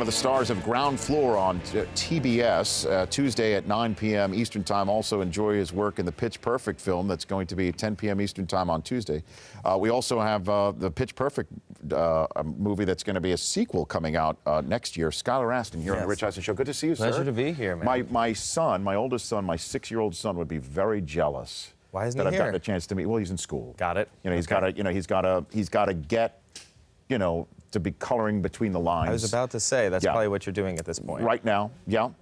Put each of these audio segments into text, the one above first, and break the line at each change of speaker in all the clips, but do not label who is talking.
the stars of Ground Floor on TBS Tuesday at 9 p.m. Eastern Time. Also enjoy his work in the Pitch Perfect film that's going to be 10 p.m. Eastern Time on Tuesday. We also have the Pitch Perfect movie that's going to be a sequel coming out next year. Skylar Astin here on the Rich Eisen Show. Good to see you, sir.
Pleasure to be here, man.
My son, my oldest son, my 6-year-old son would be very jealous.
Why isn't
that
he
I've
here?
gotten a chance to meet. Well, he's in school.
Got it.
You know, he's got to get, to be coloring between the lines.
I was about to say, that's probably what you're doing at this point.
Right now,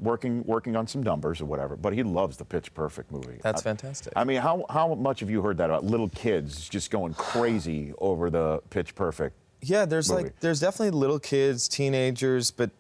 working on some numbers or whatever. But he loves the Pitch Perfect movie.
That's fantastic.
I mean, how much have you heard that about little kids just going crazy over the Pitch Perfect?
Yeah, there's definitely little kids, teenagers, but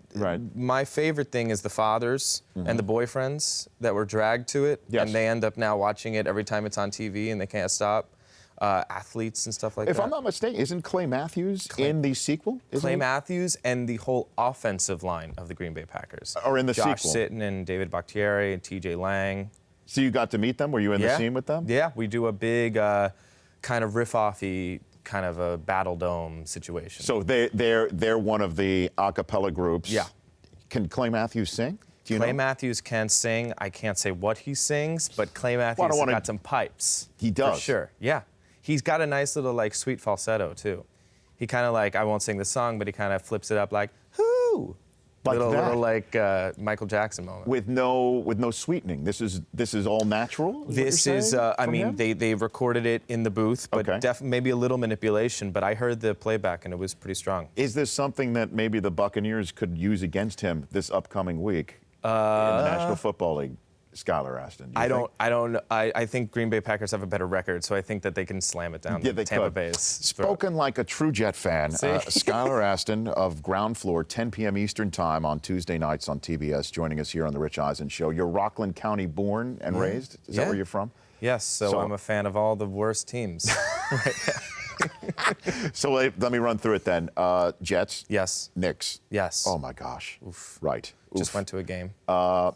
my favorite thing is the fathers and the boyfriends that were dragged to it, and they end up now watching it every time it's on TV and they can't stop. Athletes and stuff like that.
If I'm not mistaken, isn't Clay Matthews in the sequel?
Clay Matthews and the whole offensive line of the Green Bay Packers.
Or in the sequel?
Josh Sitton and David Bakhtiari and T.J. Lang.
So you got to meet them? Were you in the scene with them?
Yeah, we do a big kind of riff-offy kind of a battle dome situation.
So they're one of the a cappella groups. Yeah. Can Clay Matthews sing?
Clay Matthews can sing. I can't say what he sings, but Clay Matthews has got some pipes.
He does?
For sure, yeah. He's got a nice little, sweet falsetto, too. He kind of, I won't sing the song, but he kind of flips it up like, whoo!
Like
little Michael Jackson moment.
With no sweetening. This is all natural?
This is, I mean, they recorded it in the booth, but maybe a little manipulation, but I heard the playback, and it was pretty strong.
Is this something that maybe the Buccaneers could use against him this upcoming week in the National Football League? Skylar Astin.
I think Green Bay Packers have a better record, so I think that they can slam it down to Tampa Bay's.
Spoken like a true Jet fan, Skylar Astin of Ground Floor, 10 p.m. Eastern Time on Tuesday nights on TBS, joining us here on the Rich Eisen Show. You're Rockland County born and raised? Is that where you're from?
Yes, so I'm a fan of all the worst teams.
So let me run through it then. Jets?
Yes.
Knicks?
Yes.
Oh, my gosh.
Oof.
Right.
Just went to a game.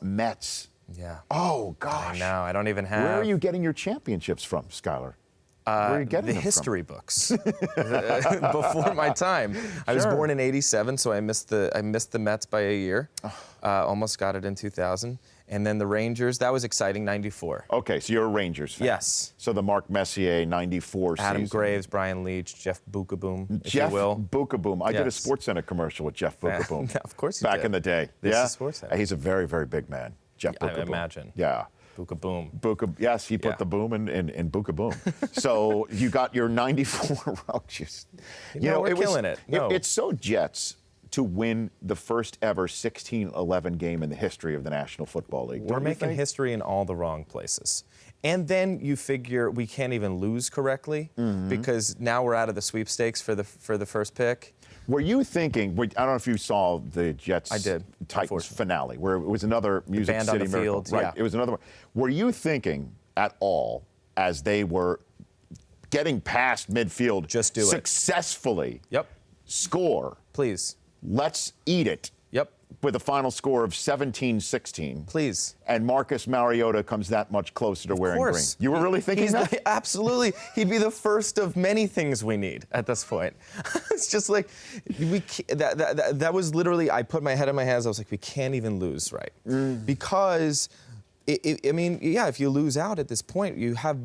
Mets?
Yeah.
Oh, gosh.
I know. I don't even have.
Where are you getting your championships from, Skylar? Where are you getting them
the history books. Before my time. I was born in '87, so I missed the Mets by a year. Almost got it in 2000. And then the Rangers, that was exciting, '94.
Okay, so you're a Rangers fan.
Yes.
So the Mark Messier '94 season.
Adam Graves, Brian Leach, Jeff Bukaboom, if you will.
Jeff Bukaboom. I did a SportsCenter commercial with Jeff Bukaboom.
Of course you did.
Back in the day.
This is SportsCenter.
He's a very, very big man. Jeff Bukaboom.
I imagine.
Yeah.
Bukaboom.
Yes, he put the boom in Bukaboom. So you got your '94 Roaches.
We're killing it.
It's so Jets to win the first ever 16-11 game in the history of the National Football League.
We're making history in all the wrong places. And then you figure we can't even lose correctly because now we're out of the sweepstakes for the first pick.
Were you thinking, I don't know if you saw the Jets Titans finale, where it was another Music
Band
City
on the
Miracle.
field,
Right, it was another one. Were you thinking at all, as they were getting past midfield,
just do
successfully, score,
please,
let's eat it, with a final score of 17-16.
Please.
And Marcus Mariota comes that much closer to wearing green. You were really thinking that?
Absolutely. He'd be the first of many things we need at this point. It's just like, that was literally, I put my head in my hands, I was like, we can't even lose, right? Because, I mean, if you lose out at this point, you have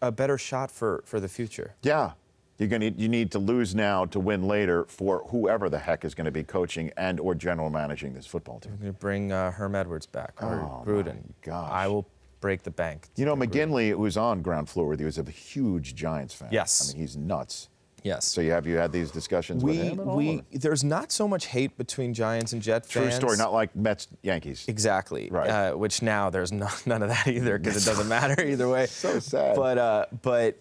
a better shot for the future.
Yeah. You need to lose now to win later for whoever the heck is going to be coaching and or general managing this football team.
We're going to bring Herm Edwards back, or Gruden.
Gosh.
I will break the bank.
McGinley, who was on Ground Floor with you, is a huge Giants fan.
Yes.
I mean, he's nuts.
Yes.
So have you had these discussions with him at all?
There's not so much hate between Giants and Jet fans.
True story, not like Mets, Yankees.
Exactly.
Right.
Which now there's none of that either because it doesn't matter either way.
So sad.
But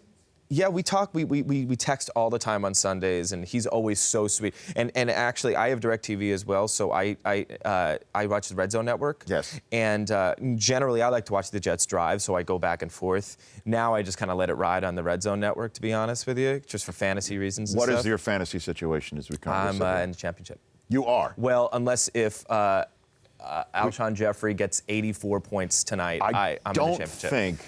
yeah, we talk. We text all the time on Sundays, and he's always so sweet. And actually, I have DirecTV as well, so I watch the Red Zone Network.
Yes.
And generally, I like to watch the Jets drive, so I go back and forth. Now I just kind of let it ride on the Red Zone Network, to be honest with you, just for fantasy reasons. And
what
stuff.
is your fantasy situation as we come?
I'm in the championship.
You are.
Well, unless if Alshon Jeffrey gets 84 points tonight, I'm in the championship.
I don't think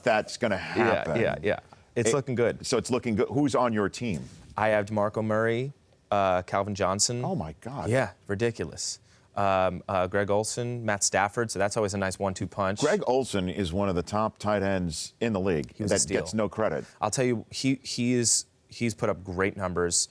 that's going to happen.
Yeah. It's looking good.
So it's looking good. Who's on your team?
I have DeMarco Murray, Calvin Johnson.
Oh my God.
Yeah, ridiculous. Greg Olson, Matt Stafford, so that's always a nice 1-2 punch.
Greg Olson is one of the top tight ends in the league.
He was a
that
steal.
gets no credit.
I'll tell you, he's put up great numbers.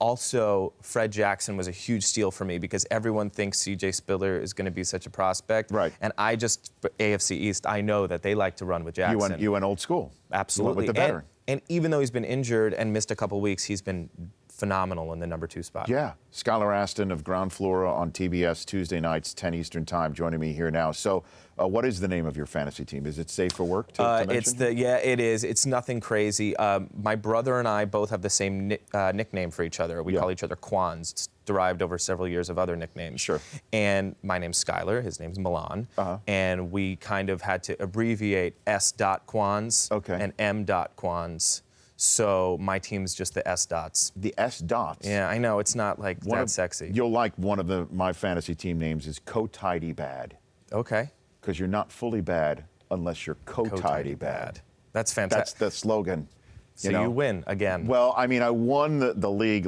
Also, Fred Jackson was a huge steal for me because everyone thinks C.J. Spiller is going to be such a prospect.
Right.
And I just, AFC East, I know that they like to run with Jackson.
You went old school.
Absolutely.
You went with the veteran.
And even though he's been injured and missed a couple weeks, he's been phenomenal in the number 2 spot.
Yeah. Skylar Astin of Ground Floor on TBS Tuesday nights, 10 Eastern Time, joining me here now. So what is the name of your fantasy team? Is it safe for work to mention?
Yeah, it is. It's nothing crazy. My brother and I both have the same nickname for each other. We call each other Quans. It's derived over several years of other nicknames.
Sure.
And my name's Skylar. His name's Milan. And we kind of had to abbreviate S.Quans and M.Quans. So my team's just the S dots.
The S dots.
Yeah, I know. It's not like that sexy.
You'll like one of my fantasy team names is Co-Tidy Bad.
Okay.
Because you're not fully bad unless you're co-tidy bad.
That's fantastic.
That's the slogan.
So you win again.
Well, I mean, I won the league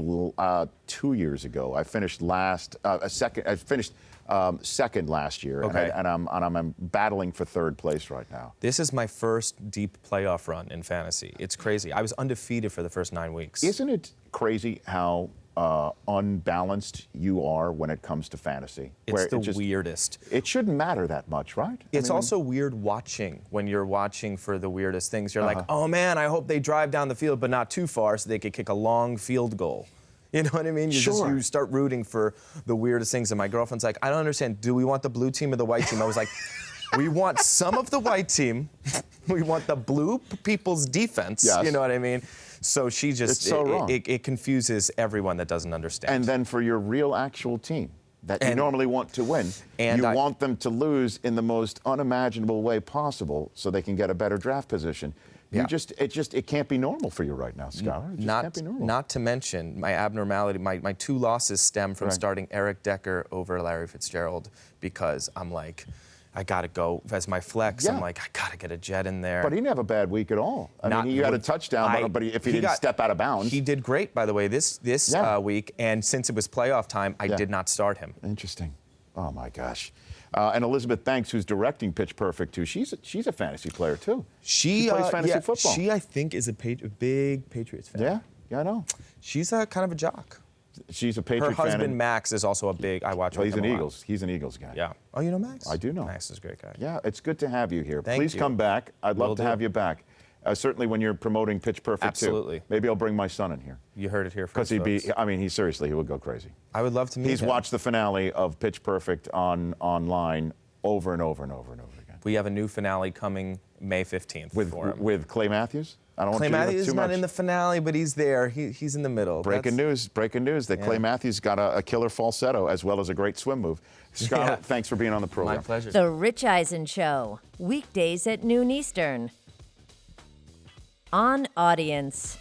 2 years ago. I finished second. I finished second last year, and I'm battling for third place right now.
This is my first deep playoff run in fantasy. It's crazy. I was undefeated for the first 9 weeks.
Isn't it crazy how unbalanced you are when it comes to fantasy?
It's the weirdest.
It shouldn't matter that much, right?
It's also weird watching when you're watching for the weirdest things. You're like, oh man, I hope they drive down the field, but not too far so they could kick a long field goal. You know what I mean? You start rooting for the weirdest things. And my girlfriend's like, I don't understand. Do we want the blue team or the white team? I was like, we want some of the white team. We want the blue people's defense.
Yes.
You know what I mean? So she just,
it's so wrong.
It confuses everyone that doesn't understand.
And then for your real actual team that you normally want to win, you want them to lose in the most unimaginable way possible so they can get a better draft position. It can't be normal for you right now, Skylar. It just can't be normal.
Not to mention my abnormality, my 2 losses stem from starting Eric Decker over Larry Fitzgerald because I'm like, I got to go as my flex. I'm like, I got to get a jet in there.
But he didn't have a bad week at all. I mean, he had a touchdown, but if he didn't step out of bounds.
He did great, by the way, this week. And since it was playoff time, I did not start him.
Interesting. Oh, my gosh. And Elizabeth Banks, who's directing Pitch Perfect, too, she's a fantasy player, too. She plays fantasy football.
She, I think, is a big Patriots fan.
Yeah, I know.
She's kind of a jock.
She's a Patriot fan.
Her husband, Max, is also a big, I watch him.
He's an Eagles. He's an Eagles guy.
Yeah. Oh, you know Max?
I do know.
Max is a great guy.
Yeah, it's good to have you here.
Thank
Please
you.
come back. I'd love to have you back. Certainly when you're promoting Pitch Perfect,
Absolutely.
too. Maybe I'll bring my son in here.
You heard it here first.
Because he would go crazy.
I would love to meet him.
He's watched the finale of Pitch Perfect online over and over and over and over again.
We have a new finale coming May 15th
with Clay Matthews?
Clay Matthews is not in the finale, but he's there. He's in the middle.
Breaking news that Clay Matthews got a killer falsetto as well as a great swim move. Skylar, thanks for being on the program.
My pleasure.
The Rich Eisen Show, weekdays at noon Eastern. On Audience.